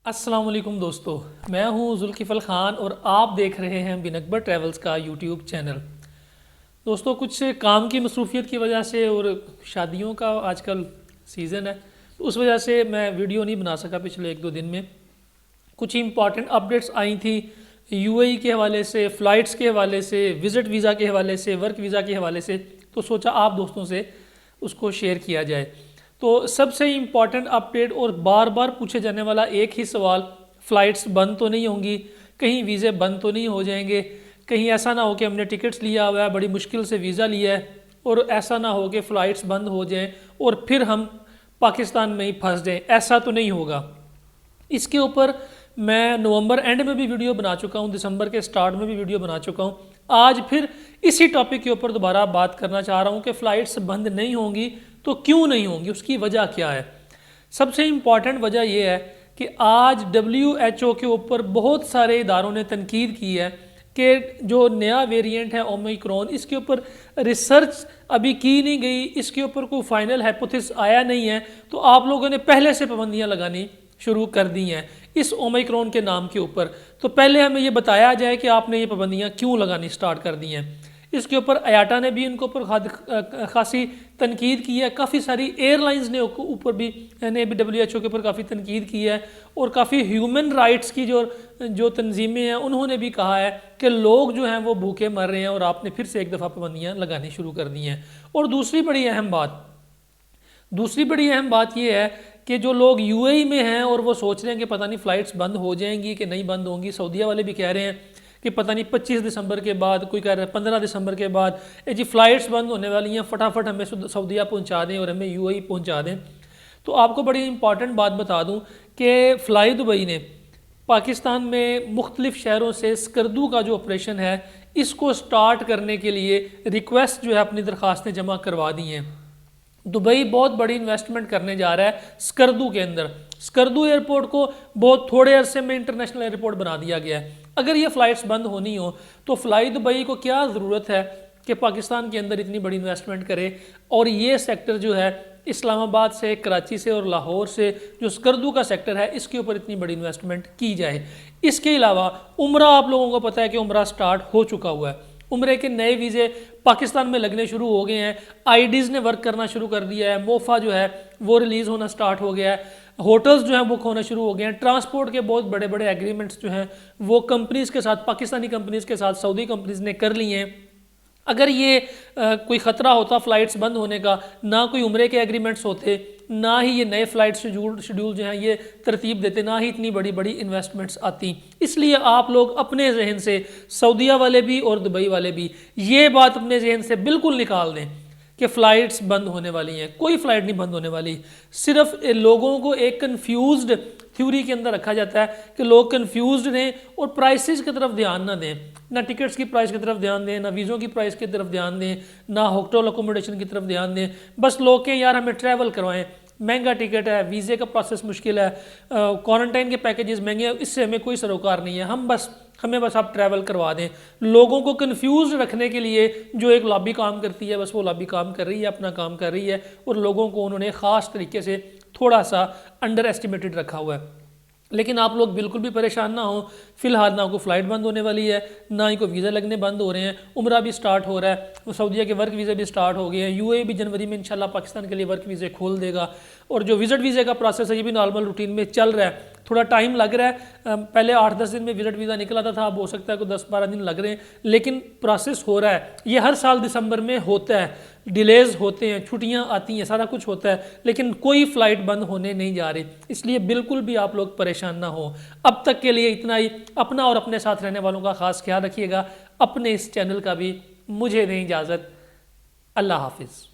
السلام علیکم دوستو، میں ہوں ذوالکفل خان اور آپ دیکھ رہے ہیں بن اکبر ٹریولز کا یوٹیوب چینل۔ دوستو کچھ کام کی مصروفیت کی وجہ سے اور شادیوں کا آج کل سیزن ہے، تو اس وجہ سے میں ویڈیو نہیں بنا سکا پچھلے ایک دو دن میں۔ کچھ امپورٹنٹ اپڈیٹس آئی تھیں یو اے ای کے حوالے سے، فلائٹس کے حوالے سے، وزٹ ویزا کے حوالے سے، ورک ویزا کے حوالے سے، تو سوچا آپ دوستوں سے اس کو شیئر کیا جائے۔ تو سب سے امپورٹنٹ اپڈیٹ اور بار بار پوچھے جانے والا ایک ہی سوال، فلائٹس بند تو نہیں ہوں گی، کہیں ویزے بند تو نہیں ہو جائیں گے، کہیں ایسا نہ ہو کہ ہم نے ٹکٹس لیا ہوا ہے، بڑی مشکل سے ویزا لیا ہے، اور ایسا نہ ہو کہ فلائٹس بند ہو جائیں اور پھر ہم پاکستان میں ہی پھنس جائیں، ایسا تو نہیں ہوگا۔ اس کے اوپر میں نومبر اینڈ میں بھی ویڈیو بنا چکا ہوں، دسمبر کے سٹارٹ میں بھی ویڈیو بنا چکا ہوں۔ آج پھر اسی ٹاپک کے اوپر دوبارہ بات کرنا چاہ رہا ہوں کہ فلائٹس بند نہیں ہوں گی تو کیوں نہیں ہوں گی، اس کی وجہ کیا ہے۔ سب سے امپورٹنٹ وجہ یہ ہے کہ آج WHO کے اوپر بہت سارے اداروں نے تنقید کی ہے کہ جو نیا ویریئنٹ ہے اومیکرون، اس کے اوپر ریسرچ ابھی کی نہیں گئی، اس کے اوپر کوئی فائنل ہائپوتھیسس آیا نہیں ہے، تو آپ لوگوں نے پہلے سے پابندیاں لگانی شروع کر دی ہیں اس اومیکرون کے نام کے اوپر۔ تو پہلے ہمیں یہ بتایا جائے کہ آپ نے یہ پابندیاں کیوں لگانی سٹارٹ کر دی ہیں۔ اس کے اوپر ایاٹا نے بھی ان کے اوپر خاصی تنقید کی ہے، کافی ساری ایئر لائنز نے اوپر بھی WHO کے اوپر کافی تنقید کی ہے، اور کافی ہیومن رائٹس کی جو تنظیمیں ہیں انہوں نے بھی کہا ہے کہ لوگ جو ہیں وہ بھوکے مر رہے ہیں اور آپ نے پھر سے ایک دفعہ پابندیاں لگانی شروع کر دی ہیں۔ اور دوسری بڑی اہم بات یہ ہے کہ جو لوگ یو اے ای میں ہیں اور وہ سوچ رہے ہیں کہ پتہ نہیں فلائٹس بند ہو جائیں گی کہ نہیں بند ہوں گی، سعودیہ والے بھی کہہ رہے ہیں کہ پتہ نہیں 25 دسمبر کے بعد، کوئی کہہ رہا ہے 15 دسمبر کے بعد جی فلائٹس بند ہونے والی ہیں، فٹافٹ ہمیں سعودیہ پہنچا دیں اور ہمیں یو اے ای پہنچا دیں۔ تو آپ کو بڑی امپورٹنٹ بات بتا دوں کہ فلائی دبئی نے پاکستان میں مختلف شہروں سے اسکردو کا جو آپریشن ہے اس کو سٹارٹ کرنے کے لیے ریکویسٹ جو ہے اپنی درخواستیں جمع کروا دی ہیں۔ دبئی بہت بڑی انویسٹمنٹ کرنے جا رہا ہے اسکردو کے اندر۔ اسکردو ایئرپورٹ کو بہت تھوڑے عرصے میں انٹرنیشنل ایئرپورٹ بنا دیا گیا ہے۔ اگر یہ فلائٹس بند ہونی ہو تو فلائی دبئی کو کیا ضرورت ہے کہ پاکستان کے اندر اتنی بڑی انویسٹمنٹ کرے، اور یہ سیکٹر جو ہے اسلام آباد سے، کراچی سے اور لاہور سے جو اسکردو کا سیکٹر ہے اس کے اوپر اتنی بڑی انویسٹمنٹ کی جائے۔ اس کے علاوہ عمرہ، آپ لوگوں کو پتہ ہے کہ عمرہ سٹارٹ ہو چکا ہوا ہے، عمرے کے نئے ویزے پاکستان میں لگنے شروع ہو گئے ہیں، آئی ڈیز نے ورک کرنا شروع کر دیا ہے، موفا جو ہے وہ ریلیز ہونا سٹارٹ ہو گیا ہے، ہوٹلز جو ہیں بک ہونا شروع ہو گئے ہیں، ٹرانسپورٹ کے بہت بڑے بڑے ایگریمنٹس جو ہیں وہ کمپنیز کے ساتھ، پاکستانی کمپنیز کے ساتھ سعودی کمپنیز نے کر لی ہیں۔ اگر یہ کوئی خطرہ ہوتا فلائٹس بند ہونے کا، نہ کوئی عمرے کے ایگریمنٹس ہوتے، نہ ہی یہ نئے فلائٹ شیڈول جو ہیں یہ ترتیب دیتے، نہ ہی اتنی بڑی بڑی انویسٹمنٹس آتی۔ اس لیے آپ لوگ اپنے ذہن سے، سعودیہ والے بھی اور دبئی والے بھی، یہ بات اپنے ذہن سے بالکل نکال دیں کہ فلائٹس بند ہونے والی ہیں۔ کوئی فلائٹ نہیں بند ہونے والی، صرف لوگوں کو ایک کنفیوزڈ تھیوری کے اندر رکھا جاتا ہے کہ لوگ کنفیوزڈ رہیں اور پرائسز کی طرف دھیان نہ دیں، نہ ٹکٹس کی پرائس کی طرف دھیان دیں، نہ ویزوں کی پرائس کی طرف دھیان دیں، نہ ہوٹل اکوموڈیشن کی طرف دھیان دیں۔ بس لوگ کہیں یار ہمیں ٹریول کروائیں، مہنگا ٹکٹ ہے، ویزے کا پروسیس مشکل ہے، کوارنٹائن کے پیکیجز مہنگے ہیں، اس سے ہمیں کوئی سروکار نہیں ہے، ہمیں بس آپ ٹریول کروا دیں۔ لوگوں کو کنفیوز رکھنے کے لیے جو ایک لابی کام کرتی ہے، بس وہ لابی کام کر رہی ہے، اپنا کام کر رہی ہے، اور لوگوں کو انہوں نے خاص طریقے سے تھوڑا سا انڈر ایسٹیمیٹڈ رکھا ہوا ہے۔ لیکن آپ لوگ بالکل بھی پریشان نہ ہوں، فی الحال نہ کوئی فلائٹ بند ہونے والی ہے، نہ ہی کوئی ویزا لگنے بند ہو رہے ہیں، عمرہ بھی سٹارٹ ہو رہا ہے، سعودیہ کے ورک ویزے بھی سٹارٹ ہو گئے ہیں، یو اے بھی جنوری میں انشاءاللہ پاکستان کے لیے ورک ویزے کھول دے گا، اور جو وزٹ ویزے کا پروسیس ہے یہ بھی نارمل روٹین میں چل رہا ہے۔ تھوڑا ٹائم لگ رہا ہے، پہلے 8-10 دن میں وزٹ ویزا نکلا تھا، اب ہو سکتا ہے کوئی 10-12 دن لگ رہے ہیں، لیکن پروسیس ہو رہا ہے۔ یہ ہر سال دسمبر میں ہوتا ہے، ڈیلیز ہوتے ہیں، چھٹیاں آتی ہیں، سارا کچھ ہوتا ہے، لیکن کوئی فلائٹ بند ہونے نہیں جا رہی، اس لیے بالکل بھی آپ لوگ پریشان نہ ہوں۔ اب تک کے لیے اتنا ہی، اپنا اور اپنے ساتھ رہنے والوں کا خاص خیال رکھیے گا، اپنے اس چینل کا بھی۔ مجھے دیں اجازت، اللہ حافظ۔